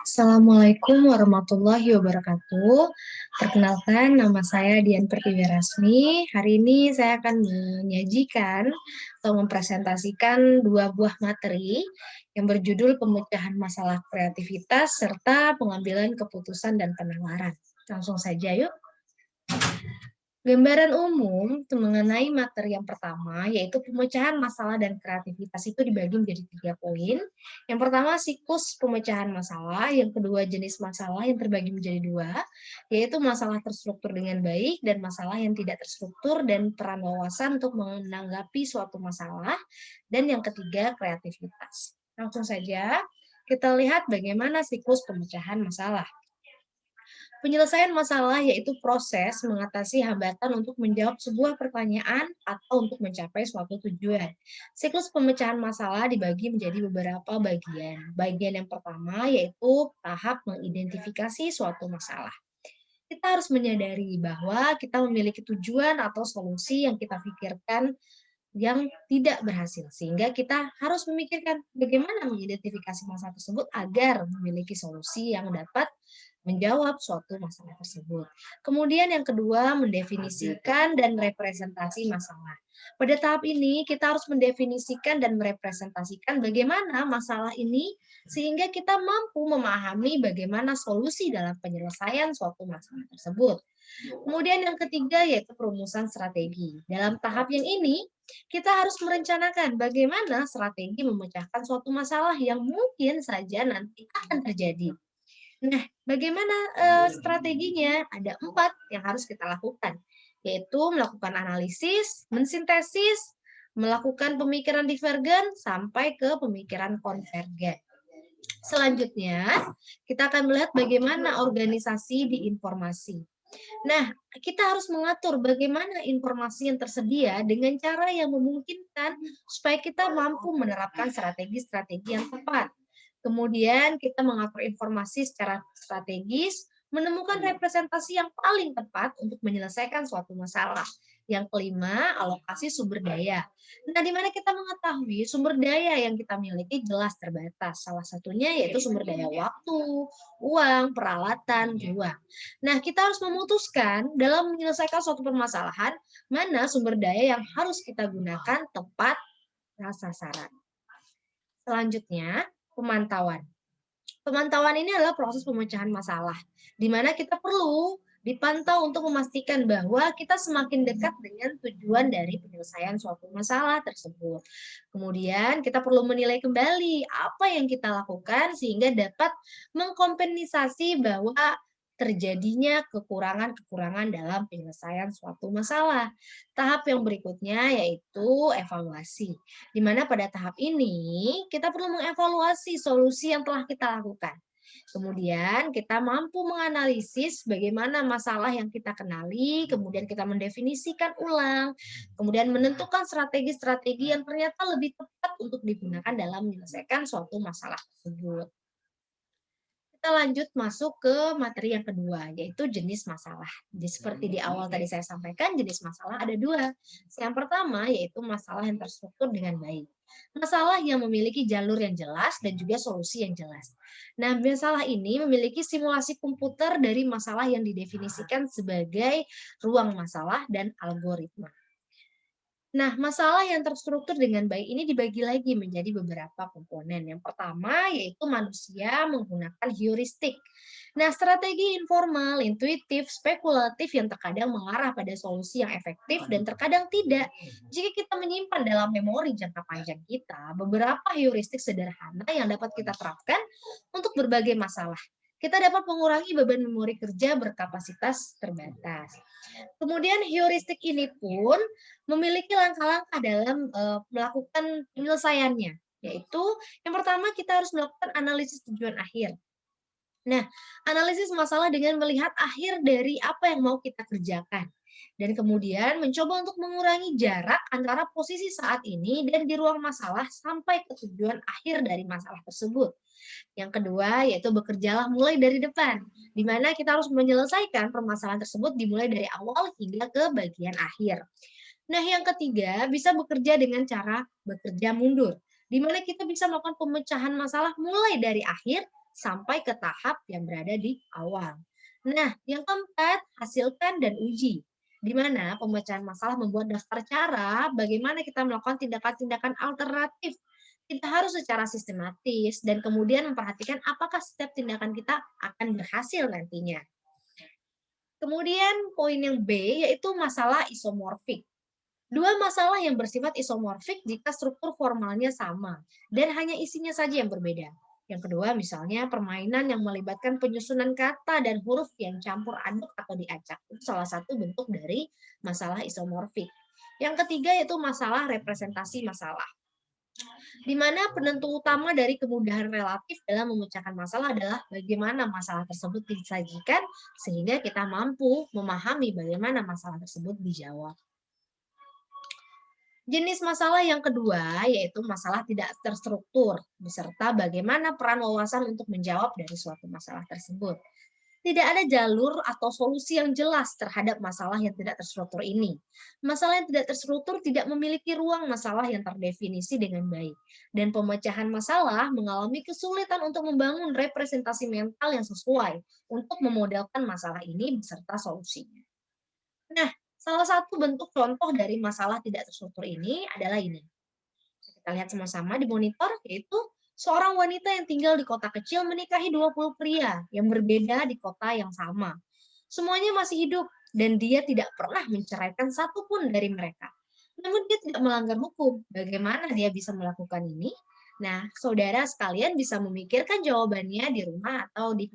Assalamualaikum warahmatullahi wabarakatuh. Perkenalkan, nama saya Dian Pertiwi Rasmi. Hari ini saya akan menyajikan atau mempresentasikan dua buah materi yang berjudul pemecahan masalah kreativitas serta pengambilan keputusan dan penalaran. Langsung saja yuk. Gambaran umum mengenai materi yang pertama, yaitu pemecahan masalah dan kreativitas itu dibagi menjadi 3 poin. Yang pertama, siklus pemecahan masalah. Yang kedua, jenis masalah yang terbagi menjadi 2, yaitu masalah terstruktur dengan baik dan masalah yang tidak terstruktur dan peran wawasan untuk menanggapi suatu masalah. Dan yang ketiga, kreativitas. Langsung saja, kita lihat bagaimana siklus pemecahan masalah. Penyelesaian masalah yaitu proses mengatasi hambatan untuk menjawab sebuah pertanyaan atau untuk mencapai suatu tujuan. Siklus pemecahan masalah dibagi menjadi beberapa bagian. Bagian yang pertama yaitu tahap mengidentifikasi suatu masalah. Kita harus menyadari bahwa kita memiliki tujuan atau solusi yang kita pikirkan yang tidak berhasil. Sehingga kita harus memikirkan bagaimana mengidentifikasi masalah tersebut agar memiliki solusi yang dapat menjawab suatu masalah tersebut. Kemudian yang kedua, mendefinisikan dan representasi masalah. Pada tahap ini, kita harus mendefinisikan dan merepresentasikan bagaimana masalah ini sehingga kita mampu memahami bagaimana solusi dalam penyelesaian suatu masalah tersebut. Kemudian yang ketiga yaitu perumusan strategi. Dalam tahap yang ini, kita harus merencanakan bagaimana strategi memecahkan suatu masalah yang mungkin saja nanti akan terjadi. Nah, bagaimana strateginya? Ada 4 yang harus kita lakukan, yaitu melakukan analisis, mensintesis, melakukan pemikiran divergen, sampai ke pemikiran konvergen. Selanjutnya, kita akan melihat bagaimana organisasi di informasi. Nah, kita harus mengatur bagaimana informasi yang tersedia dengan cara yang memungkinkan supaya kita mampu menerapkan strategi-strategi yang tepat. Kemudian kita mengatur informasi secara strategis, menemukan representasi yang paling tepat untuk menyelesaikan suatu masalah. Yang kelima, alokasi sumber daya. Nah, di mana kita mengetahui sumber daya yang kita miliki jelas terbatas. Salah satunya yaitu sumber daya waktu, uang, peralatan, jiwa. Nah, kita harus memutuskan dalam menyelesaikan suatu permasalahan, mana sumber daya yang harus kita gunakan tepat sasaran. Selanjutnya, pemantauan. Pemantauan ini adalah proses pemecahan masalah, di mana kita perlu dipantau untuk memastikan bahwa kita semakin dekat dengan tujuan dari penyelesaian suatu masalah tersebut. Kemudian kita perlu menilai kembali apa yang kita lakukan sehingga dapat mengkompensasi bahwa terjadinya kekurangan-kekurangan dalam penyelesaian suatu masalah. Tahap yang berikutnya yaitu evaluasi, di mana pada tahap ini kita perlu mengevaluasi solusi yang telah kita lakukan. Kemudian kita mampu menganalisis bagaimana masalah yang kita kenali, kemudian kita mendefinisikan ulang, kemudian menentukan strategi-strategi yang ternyata lebih tepat untuk digunakan dalam menyelesaikan suatu masalah tersebut. Kita lanjut masuk ke materi yang kedua, yaitu jenis masalah. Jadi seperti di awal tadi saya sampaikan, jenis masalah ada 2. Yang pertama yaitu masalah yang terstruktur dengan baik. Masalah yang memiliki jalur yang jelas dan juga solusi yang jelas. Nah, masalah ini memiliki simulasi komputer dari masalah yang didefinisikan sebagai ruang masalah dan algoritma. Nah, masalah yang terstruktur dengan baik ini dibagi lagi menjadi beberapa komponen. Yang pertama yaitu manusia menggunakan heuristik. Nah, strategi informal, intuitif, spekulatif yang terkadang mengarah pada solusi yang efektif dan terkadang tidak. Jika kita menyimpan dalam memori jangka panjang kita beberapa heuristik sederhana yang dapat kita terapkan untuk berbagai masalah. Kita dapat mengurangi beban memori kerja berkapasitas terbatas. Kemudian heuristik ini pun memiliki langkah-langkah dalam melakukan penyelesaiannya, yaitu yang pertama kita harus melakukan analisis tujuan akhir. Nah, analisis masalah dengan melihat akhir dari apa yang mau kita kerjakan. Dan kemudian mencoba untuk mengurangi jarak antara posisi saat ini dan di ruang masalah sampai ke tujuan akhir dari masalah tersebut. Yang kedua, yaitu bekerjalah mulai dari depan, di mana kita harus menyelesaikan permasalahan tersebut dimulai dari awal hingga ke bagian akhir. Nah, yang ketiga, bisa bekerja dengan cara bekerja mundur. di mana kita bisa melakukan pemecahan masalah mulai dari akhir sampai ke tahap yang berada di awal. Nah, yang keempat, hasilkan dan uji. Di mana pemecahan masalah membuat daftar cara bagaimana kita melakukan tindakan-tindakan alternatif. Kita harus secara sistematis dan kemudian memperhatikan apakah setiap tindakan kita akan berhasil nantinya. Kemudian poin yang B yaitu masalah isomorfik. Dua masalah yang bersifat isomorfik jika struktur formalnya sama dan hanya isinya saja yang berbeda. Yang kedua, misalnya permainan yang melibatkan penyusunan kata dan huruf yang campur aduk atau diacak. Itu salah satu bentuk dari masalah isomorfik. Yang ketiga yaitu masalah representasi masalah, di mana penentu utama dari kemudahan relatif dalam memecahkan masalah adalah bagaimana masalah tersebut disajikan sehingga kita mampu memahami bagaimana masalah tersebut dijawab. Jenis masalah yang kedua yaitu masalah tidak terstruktur, beserta bagaimana peran wawasan untuk menjawab dari suatu masalah tersebut. Tidak ada jalur atau solusi yang jelas terhadap masalah yang tidak terstruktur ini. Masalah yang tidak terstruktur tidak memiliki ruang masalah yang terdefinisi dengan baik. Dan pemecahan masalah mengalami kesulitan untuk membangun representasi mental yang sesuai untuk memodelkan masalah ini beserta solusinya. Nah, salah satu bentuk contoh dari masalah tidak terstruktur ini adalah ini. Kita lihat sama-sama di monitor, yaitu seorang wanita yang tinggal di kota kecil menikahi 20 pria yang berbeda di kota yang sama. Semuanya masih hidup dan dia tidak pernah menceraikan satupun dari mereka. Namun dia tidak melanggar hukum. Bagaimana dia bisa melakukan ini? Nah, saudara sekalian bisa memikirkan jawabannya di rumah atau di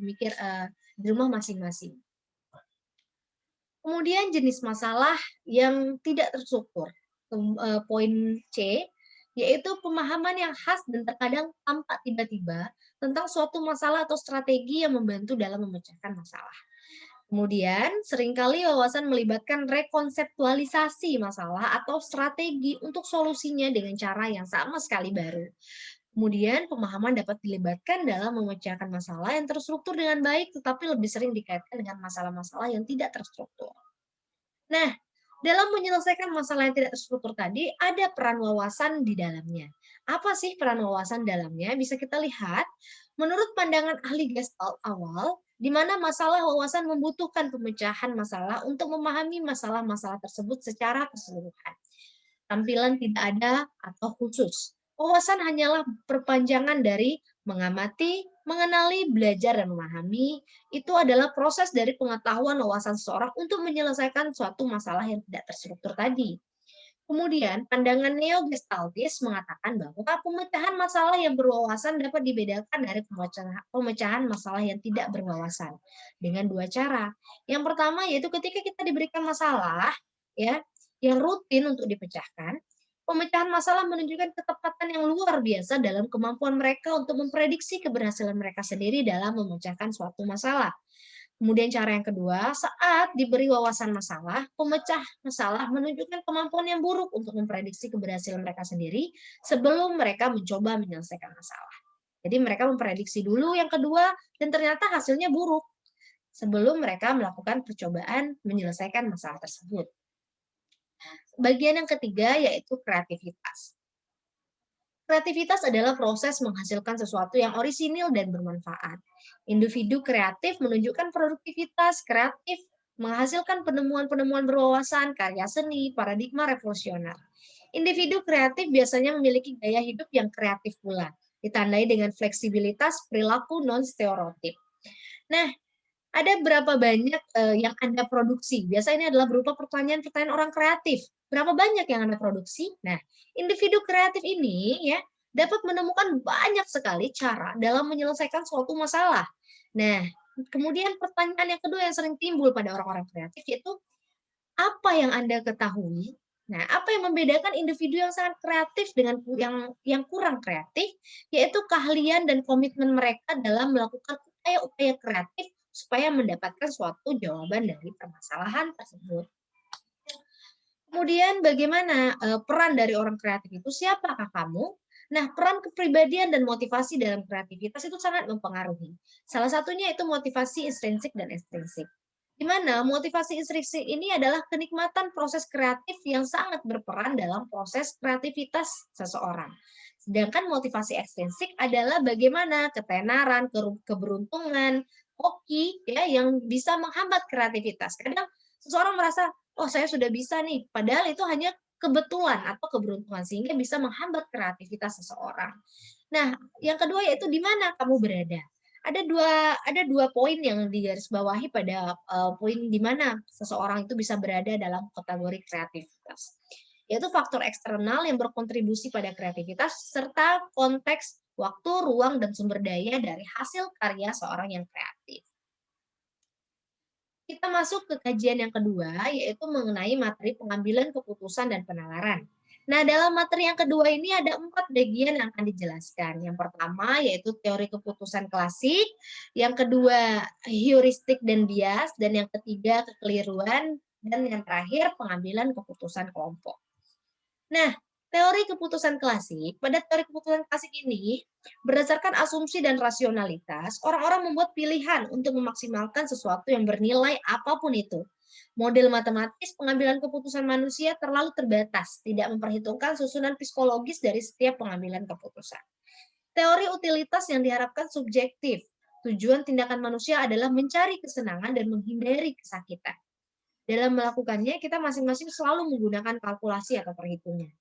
rumah masing-masing. Kemudian jenis masalah yang tidak terstruktur. Poin C, yaitu pemahaman yang khas dan terkadang tampak tiba-tiba tentang suatu masalah atau strategi yang membantu dalam memecahkan masalah. Kemudian, seringkali wawasan melibatkan rekonseptualisasi masalah atau strategi untuk solusinya dengan cara yang sama sekali baru. Kemudian, pemahaman dapat dilibatkan dalam memecahkan masalah yang terstruktur dengan baik, tetapi lebih sering dikaitkan dengan masalah-masalah yang tidak terstruktur. Nah, dalam menyelesaikan masalah yang tidak terstruktur tadi, ada peran wawasan di dalamnya. Apa sih peran wawasan dalamnya? Bisa kita lihat, menurut pandangan ahli Gestalt awal, di mana masalah wawasan membutuhkan pemecahan masalah untuk memahami masalah-masalah tersebut secara keseluruhan. Tampilan tidak ada atau khusus. Wawasan hanyalah perpanjangan dari mengamati, mengenali, belajar, dan memahami. Itu adalah proses dari pengetahuan wawasan seseorang untuk menyelesaikan suatu masalah yang tidak terstruktur tadi. Kemudian, pandangan neo-gestaltis mengatakan bahwa pemecahan masalah yang berwawasan dapat dibedakan dari pemecahan masalah yang tidak berwawasan dengan dua cara. Yang pertama yaitu ketika kita diberikan masalah, ya, yang rutin untuk dipecahkan, pemecahan masalah menunjukkan ketepatan yang luar biasa dalam kemampuan mereka untuk memprediksi keberhasilan mereka sendiri dalam memecahkan suatu masalah. Kemudian cara yang kedua, saat diberi wawasan masalah, pemecah masalah menunjukkan kemampuan yang buruk untuk memprediksi keberhasilan mereka sendiri sebelum mereka mencoba menyelesaikan masalah. Jadi mereka memprediksi dulu yang kedua dan ternyata hasilnya buruk sebelum mereka melakukan percobaan menyelesaikan masalah tersebut. Bagian yang ketiga yaitu kreativitas. Kreativitas adalah proses menghasilkan sesuatu yang orisinil dan bermanfaat. Individu kreatif menunjukkan produktivitas kreatif, menghasilkan penemuan-penemuan berwawasan, karya seni, paradigma revolusioner. Individu kreatif biasanya memiliki gaya hidup yang kreatif pula, ditandai dengan fleksibilitas perilaku non-stereotip. Nah, ada berapa banyak yang Anda produksi? Biasanya ini adalah berupa pertanyaan-pertanyaan orang kreatif. Berapa banyak yang Anda produksi? Nah, individu kreatif ini ya dapat menemukan banyak sekali cara dalam menyelesaikan suatu masalah. Nah, kemudian pertanyaan yang kedua yang sering timbul pada orang-orang kreatif yaitu apa yang Anda ketahui? Nah, apa yang membedakan individu yang sangat kreatif dengan yang kurang kreatif, yaitu keahlian dan komitmen mereka dalam melakukan upaya-upaya kreatif supaya mendapatkan suatu jawaban dari permasalahan tersebut. Kemudian bagaimana peran dari orang kreatif itu? Siapakah kamu? Nah, peran kepribadian dan motivasi dalam kreativitas itu sangat mempengaruhi. Salah satunya itu motivasi intrinsik dan ekstrinsik. Di mana motivasi intrinsik ini adalah kenikmatan proses kreatif yang sangat berperan dalam proses kreativitas seseorang. Sedangkan motivasi ekstrinsik adalah bagaimana ketenaran, keberuntungan, hoki ya yang bisa menghambat kreativitas. Kadang seseorang merasa, oh saya sudah bisa nih, padahal itu hanya kebetulan atau keberuntungan sehingga bisa menghambat kreativitas seseorang. Nah, yang kedua yaitu di mana kamu berada. Ada dua poin yang digarisbawahi pada poin di mana seseorang itu bisa berada dalam kategori kreativitas, yaitu faktor eksternal yang berkontribusi pada kreativitas serta konteks waktu, ruang, dan sumber daya dari hasil karya seorang yang kreatif. Kita masuk ke kajian yang kedua, yaitu mengenai materi pengambilan keputusan dan penalaran. Nah, dalam materi yang kedua ini ada 4 bagian yang akan dijelaskan. Yang pertama yaitu teori keputusan klasik, yang kedua heuristik dan bias, dan yang ketiga kekeliruan, dan yang terakhir pengambilan keputusan kelompok. Nah, teori keputusan klasik, pada teori keputusan klasik ini, berdasarkan asumsi dan rasionalitas, orang-orang membuat pilihan untuk memaksimalkan sesuatu yang bernilai apapun itu. Model matematis pengambilan keputusan manusia terlalu terbatas, tidak memperhitungkan susunan psikologis dari setiap pengambilan keputusan. Teori utilitas yang diharapkan subjektif. Tujuan tindakan manusia adalah mencari kesenangan dan menghindari kesakitan. Dalam melakukannya, kita masing-masing selalu menggunakan kalkulasi atau perhitungan.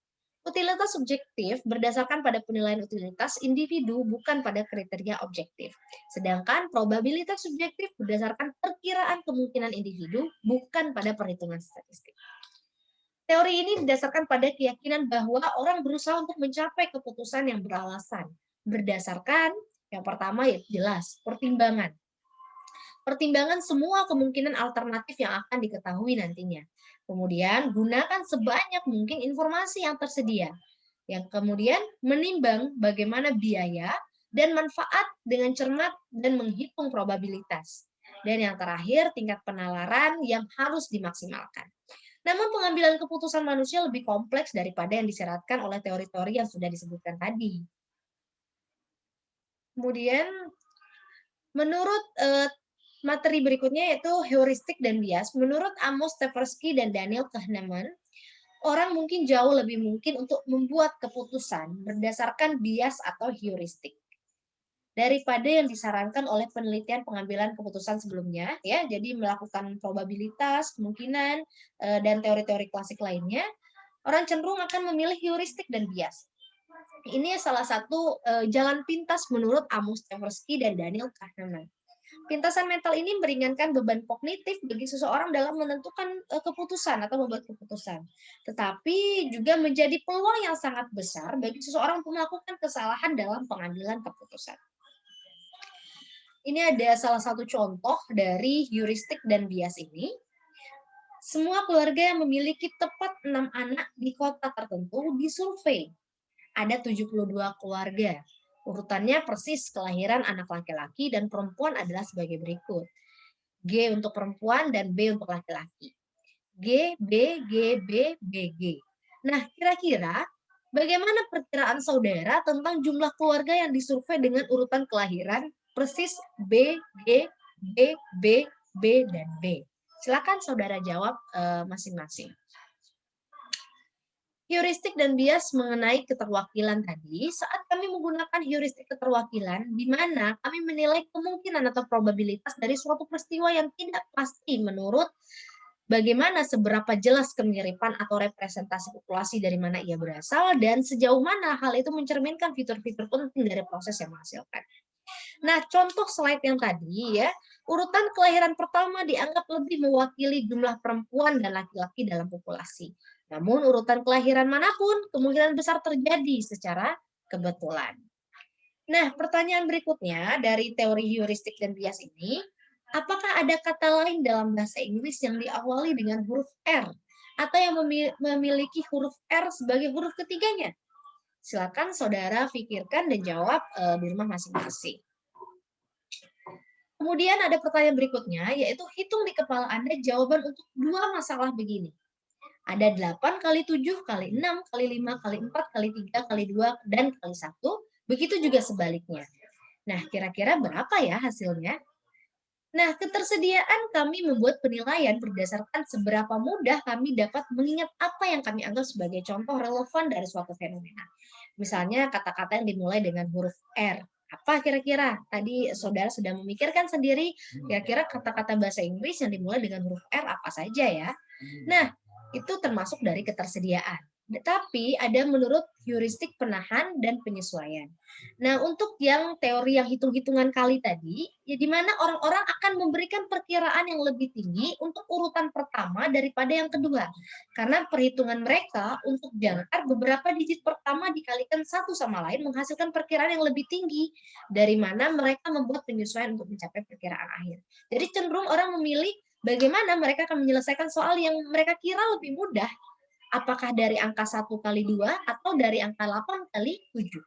Utilitas subjektif berdasarkan pada penilaian utilitas individu, bukan pada kriteria objektif. Sedangkan probabilitas subjektif berdasarkan perkiraan kemungkinan individu, bukan pada perhitungan statistik. Teori ini didasarkan pada keyakinan bahwa orang berusaha untuk mencapai keputusan yang beralasan. Berdasarkan, yang pertama ya jelas, pertimbangan. Pertimbangan semua kemungkinan alternatif yang akan diketahui nantinya. Kemudian, gunakan sebanyak mungkin informasi yang tersedia. Yang kemudian, menimbang bagaimana biaya dan manfaat dengan cermat dan menghitung probabilitas. Dan yang terakhir, tingkat penalaran yang harus dimaksimalkan. Namun pengambilan keputusan manusia lebih kompleks daripada yang disyaratkan oleh teori-teori yang sudah disebutkan tadi. Kemudian, menurut materi berikutnya yaitu heuristik dan bias. Menurut Amos Tversky dan Daniel Kahneman, orang mungkin jauh lebih mungkin untuk membuat keputusan berdasarkan bias atau heuristik daripada yang disarankan oleh penelitian pengambilan keputusan sebelumnya, ya. Jadi melakukan probabilitas, kemungkinan, dan teori-teori klasik lainnya, orang cenderung akan memilih heuristik dan bias. Ini salah satu jalan pintas menurut Amos Tversky dan Daniel Kahneman. Pintasan mental ini meringankan beban kognitif bagi seseorang dalam menentukan keputusan atau membuat keputusan. Tetapi juga menjadi peluang yang sangat besar bagi seseorang untuk melakukan kesalahan dalam pengambilan keputusan. Ini ada salah satu contoh dari heuristik dan bias ini. Semua keluarga yang memiliki tepat 6 anak di kota tertentu disurvei. Ada 72 keluarga. Urutannya persis kelahiran anak laki-laki dan perempuan adalah sebagai berikut. G untuk perempuan dan B untuk laki-laki. G, B, G, B, B, G. Nah, kira-kira bagaimana perkiraan saudara tentang jumlah keluarga yang disurvei dengan urutan kelahiran persis B, G, B, B, B, dan B? Silakan saudara jawab masing-masing. Heuristik dan bias mengenai keterwakilan tadi, saat kami menggunakan heuristik keterwakilan, di mana kami menilai kemungkinan atau probabilitas dari suatu peristiwa yang tidak pasti menurut bagaimana seberapa jelas kemiripan atau representasi populasi dari mana ia berasal, dan sejauh mana hal itu mencerminkan fitur-fitur penting dari proses yang menghasilkan. Nah, contoh slide yang tadi ya, urutan kelahiran pertama dianggap lebih mewakili jumlah perempuan dan laki-laki dalam populasi. Namun urutan kelahiran manapun kemungkinan besar terjadi secara kebetulan. Nah, pertanyaan berikutnya dari teori heuristik dan bias ini, apakah ada kata lain dalam bahasa Inggris yang diawali dengan huruf R atau yang memiliki huruf R sebagai huruf ketiganya? Silakan saudara pikirkan dan jawab di rumah masing-masing. Kemudian ada pertanyaan berikutnya, yaitu hitung di kepala Anda jawaban untuk 2 masalah begini. Ada 8 kali 7 kali 6 kali 5 kali 4 kali 3 kali 2 dan kali 1. Begitu juga sebaliknya. Nah, kira-kira berapa ya hasilnya? Nah, ketersediaan kami membuat penilaian berdasarkan seberapa mudah kami dapat mengingat apa yang kami anggap sebagai contoh relevan dari suatu fenomena. Misalnya kata-kata yang dimulai dengan huruf R. Apa kira-kira? Tadi saudara sudah memikirkan sendiri, kira-kira kata-kata bahasa Inggris yang dimulai dengan huruf R apa saja ya? Nah, itu termasuk dari ketersediaan. Tapi ada menurut heuristik penahan dan penyesuaian. Nah, untuk yang teori yang hitung-hitungan kali tadi, ya di mana orang-orang akan memberikan perkiraan yang lebih tinggi untuk urutan pertama daripada yang kedua. Karena perhitungan mereka untuk jangkar beberapa digit pertama dikalikan satu sama lain menghasilkan perkiraan yang lebih tinggi dari mana mereka membuat penyesuaian untuk mencapai perkiraan akhir. Jadi cenderung orang memilih bagaimana mereka akan menyelesaikan soal yang mereka kira lebih mudah. Apakah dari angka 1 kali 2 atau dari angka 8 kali 7.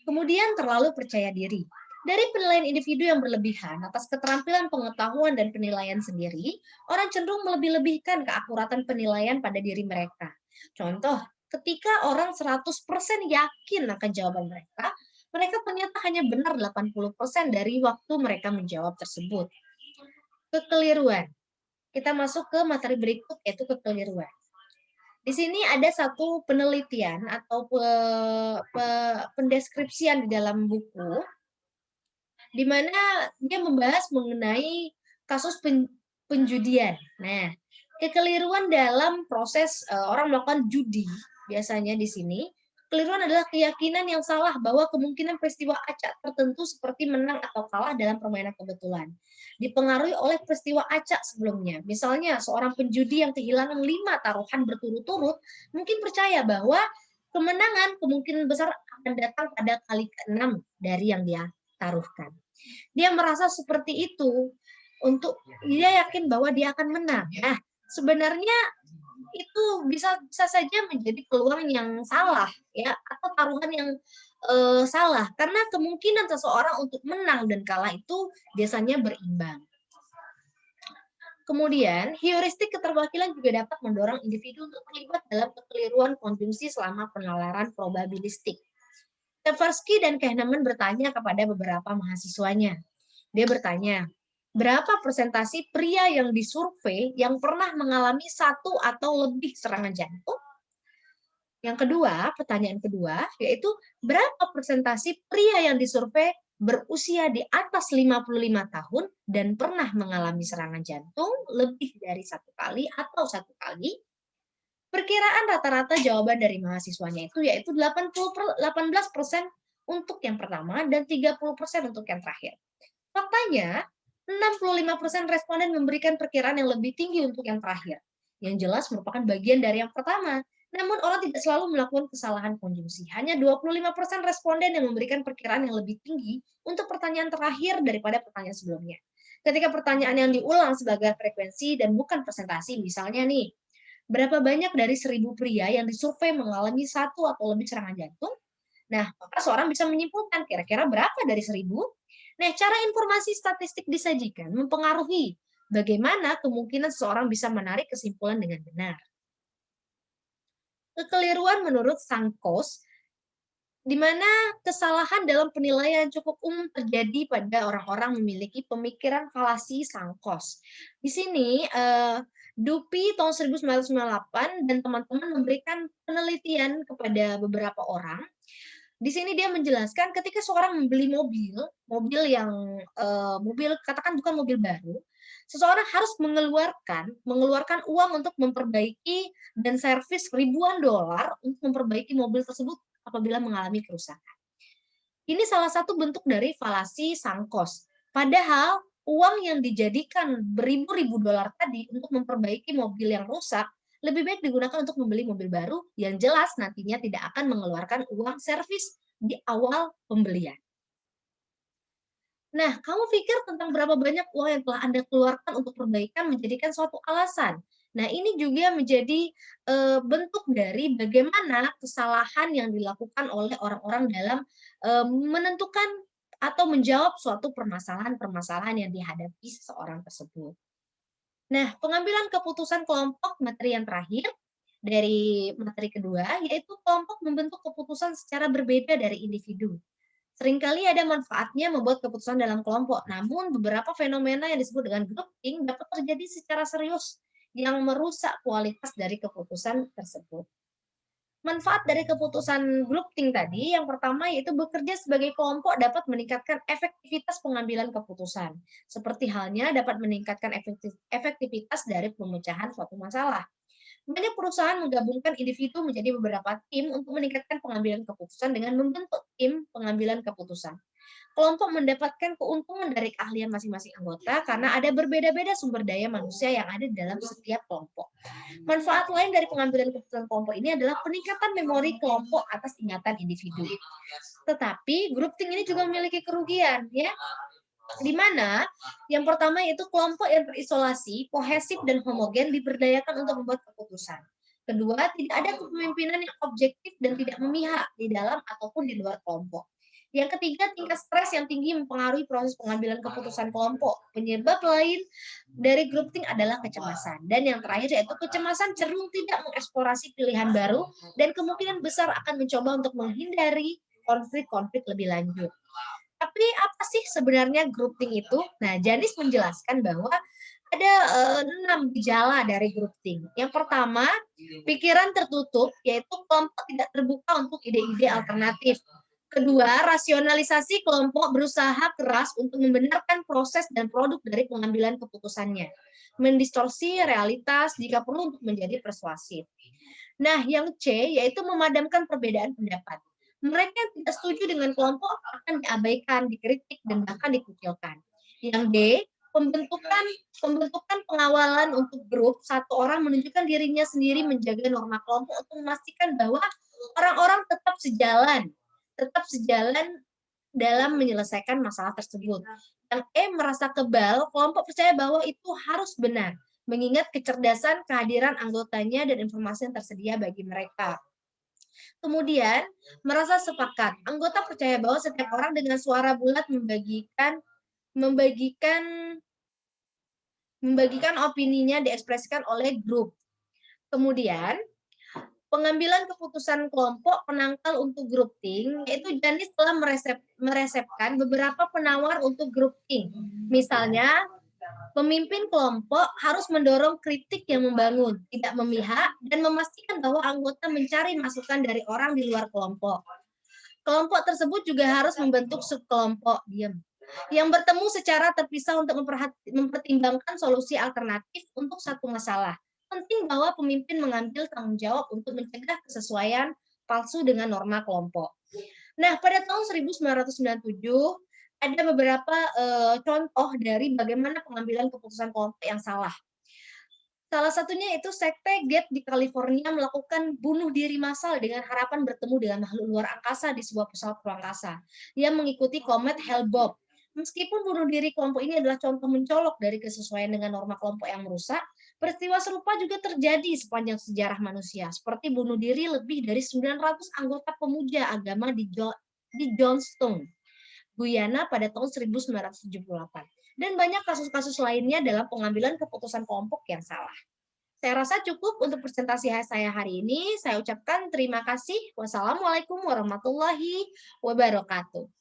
Kemudian terlalu percaya diri. Dari penilaian individu yang berlebihan atas keterampilan pengetahuan dan penilaian sendiri, orang cenderung melebih-lebihkan keakuratan penilaian pada diri mereka. Contoh, ketika orang 100% yakin akan jawaban mereka, mereka ternyata hanya benar 80% dari waktu mereka menjawab tersebut. Kekeliruan. Kita masuk ke materi berikut, yaitu kekeliruan. Di sini ada satu penelitian atau pendeskripsian di dalam buku, di mana dia membahas mengenai kasus penjudian. Nah, kekeliruan dalam proses orang melakukan judi, biasanya di sini, kekeliruan adalah keyakinan yang salah bahwa kemungkinan peristiwa acak tertentu seperti menang atau kalah dalam permainan kebetulan dipengaruhi oleh peristiwa acak sebelumnya. Misalnya, seorang penjudi yang kehilangan 5 taruhan berturut-turut mungkin percaya bahwa kemenangan kemungkinan besar akan datang pada kali ke-6 dari yang dia taruhkan. Dia merasa seperti itu untuk dia yakin bahwa dia akan menang. Nah, sebenarnya itu bisa saja menjadi peluang yang salah ya atau taruhan yang salah karena kemungkinan seseorang untuk menang dan kalah itu biasanya berimbang. Kemudian, heuristik keterwakilan juga dapat mendorong individu untuk terlibat dalam kekeliruan konjungsi selama penalaran probabilistik. Tversky dan Kahneman bertanya kepada beberapa mahasiswanya. Dia bertanya, berapa persentase pria yang disurvei yang pernah mengalami satu atau lebih serangan jantung? Yang kedua, pertanyaan kedua, yaitu berapa persentase pria yang disurvei berusia di atas 55 tahun dan pernah mengalami serangan jantung lebih dari 1 kali atau 1 kali? Perkiraan rata-rata jawaban dari mahasiswanya itu yaitu 18% untuk yang pertama dan 30% untuk yang terakhir. Faktanya, 65% responden memberikan perkiraan yang lebih tinggi untuk yang terakhir. Yang jelas merupakan bagian dari yang pertama. Namun orang tidak selalu melakukan kesalahan konjungsi. Hanya 25% responden yang memberikan perkiraan yang lebih tinggi untuk pertanyaan terakhir daripada pertanyaan sebelumnya. Ketika pertanyaan yang diulang sebagai frekuensi dan bukan presentasi, misalnya nih, berapa banyak dari 1.000 pria yang disurvei mengalami satu atau lebih serangan jantung? Nah, maka seorang bisa menyimpulkan kira-kira berapa dari 1.000. Nah, cara informasi statistik disajikan mempengaruhi bagaimana kemungkinan seseorang bisa menarik kesimpulan dengan benar. Kekeliruan menurut Sankos, di mana kesalahan dalam penilaian cukup umum terjadi pada orang-orang memiliki pemikiran falasi Sankos. Di sini, Dupi tahun 1998 dan teman-teman memberikan penelitian kepada beberapa orang. Di sini dia menjelaskan ketika seorang membeli mobil yang mobil katakan bukan mobil baru, seseorang harus mengeluarkan uang untuk memperbaiki dan servis ribuan dolar untuk memperbaiki mobil tersebut apabila mengalami kerusakan. Ini salah satu bentuk dari falasi Sankos. Padahal uang yang dijadikan beribu-ribu dolar tadi untuk memperbaiki mobil yang rusak lebih baik digunakan untuk membeli mobil baru yang jelas nantinya tidak akan mengeluarkan uang servis di awal pembelian. Nah, kamu pikir tentang berapa banyak uang yang telah Anda keluarkan untuk perbaikan menjadikan suatu alasan. Nah, ini juga menjadi bentuk dari bagaimana kesalahan yang dilakukan oleh orang-orang dalam menentukan atau menjawab suatu permasalahan-permasalahan yang dihadapi seseorang tersebut. Nah, pengambilan keputusan kelompok materi yang terakhir dari materi kedua, yaitu kelompok membentuk keputusan secara berbeda dari individu. Seringkali ada manfaatnya membuat keputusan dalam kelompok, namun beberapa fenomena yang disebut dengan grouping dapat terjadi secara serius yang merusak kualitas dari keputusan tersebut. Manfaat dari keputusan grouping tadi, yang pertama yaitu bekerja sebagai kelompok dapat meningkatkan efektivitas pengambilan keputusan. Seperti halnya dapat meningkatkan efektivitas dari pemecahan suatu masalah. Banyak perusahaan menggabungkan individu menjadi beberapa tim untuk meningkatkan pengambilan keputusan dengan membentuk tim pengambilan keputusan. Kelompok mendapatkan keuntungan dari keahlian masing-masing anggota karena ada berbeda-beda sumber daya manusia yang ada di dalam setiap kelompok. Manfaat lain dari pengambilan keputusan kelompok ini adalah peningkatan memori kelompok atas ingatan individu. Tetapi grouping ini juga memiliki kerugian, ya, di mana yang pertama yaitu kelompok yang terisolasi, kohesif dan homogen diberdayakan untuk membuat keputusan. Kedua, tidak ada kepemimpinan yang objektif dan tidak memihak di dalam ataupun di luar kelompok. Yang ketiga, tingkat stres yang tinggi mempengaruhi proses pengambilan keputusan kelompok. Penyebab lain dari grouping adalah kecemasan. Dan yang terakhir yaitu kecemasan cenderung tidak mengeksplorasi pilihan baru dan kemungkinan besar akan mencoba untuk menghindari konflik-konflik lebih lanjut. Tapi apa sih sebenarnya grouping itu? Nah, Janis menjelaskan bahwa ada 6 gejala dari grouping. Yang pertama, pikiran tertutup, yaitu kelompok tidak terbuka untuk ide-ide alternatif. Kedua, rasionalisasi kelompok berusaha keras untuk membenarkan proses dan produk dari pengambilan keputusannya. Mendistorsi realitas jika perlu untuk menjadi persuasif. Nah, yang C yaitu memadamkan perbedaan pendapat. Mereka yang tidak setuju dengan kelompok akan diabaikan, dikritik, dan bahkan dikucilkan. Yang D, pembentukan pengawalan untuk grup, satu orang menunjukkan dirinya sendiri menjaga norma kelompok untuk memastikan bahwa orang-orang tetap sejalan dalam menyelesaikan masalah tersebut. Yang E, merasa kebal, kelompok percaya bahwa itu harus benar, mengingat kecerdasan, kehadiran anggotanya, dan informasi yang tersedia bagi mereka. Kemudian, merasa sepakat. Anggota percaya bahwa setiap orang dengan suara bulat membagikan opininya diekspresikan oleh grup. Kemudian, pengambilan keputusan kelompok penangkal untuk grouping, yaitu Janis telah meresepkan beberapa penawar untuk grouping. Misalnya, pemimpin kelompok harus mendorong kritik yang membangun, tidak memihak, dan memastikan bahwa anggota mencari masukan dari orang di luar kelompok. Kelompok tersebut juga harus membentuk subkelompok yang bertemu secara terpisah untuk mempertimbangkan solusi alternatif untuk satu masalah. Penting bahwa pemimpin mengambil tanggung jawab untuk mencegah kesesuaian palsu dengan norma kelompok. Nah, pada tahun 1997 ada beberapa contoh dari bagaimana pengambilan keputusan kelompok yang salah. Salah satunya itu sekte Gate di California melakukan bunuh diri massal dengan harapan bertemu dengan makhluk luar angkasa di sebuah pesawat ruang angkasa yang mengikuti komet Hale-Bopp. Meskipun bunuh diri kelompok ini adalah contoh mencolok dari kesesuaian dengan norma kelompok yang merusak, peristiwa serupa juga terjadi sepanjang sejarah manusia, seperti bunuh diri lebih dari 900 anggota pemuja agama di Johnstone, Guyana pada tahun 1978. Dan banyak kasus-kasus lainnya dalam pengambilan keputusan kelompok yang salah. Saya rasa cukup untuk presentasi saya hari ini. Saya ucapkan terima kasih. Wassalamualaikum warahmatullahi wabarakatuh.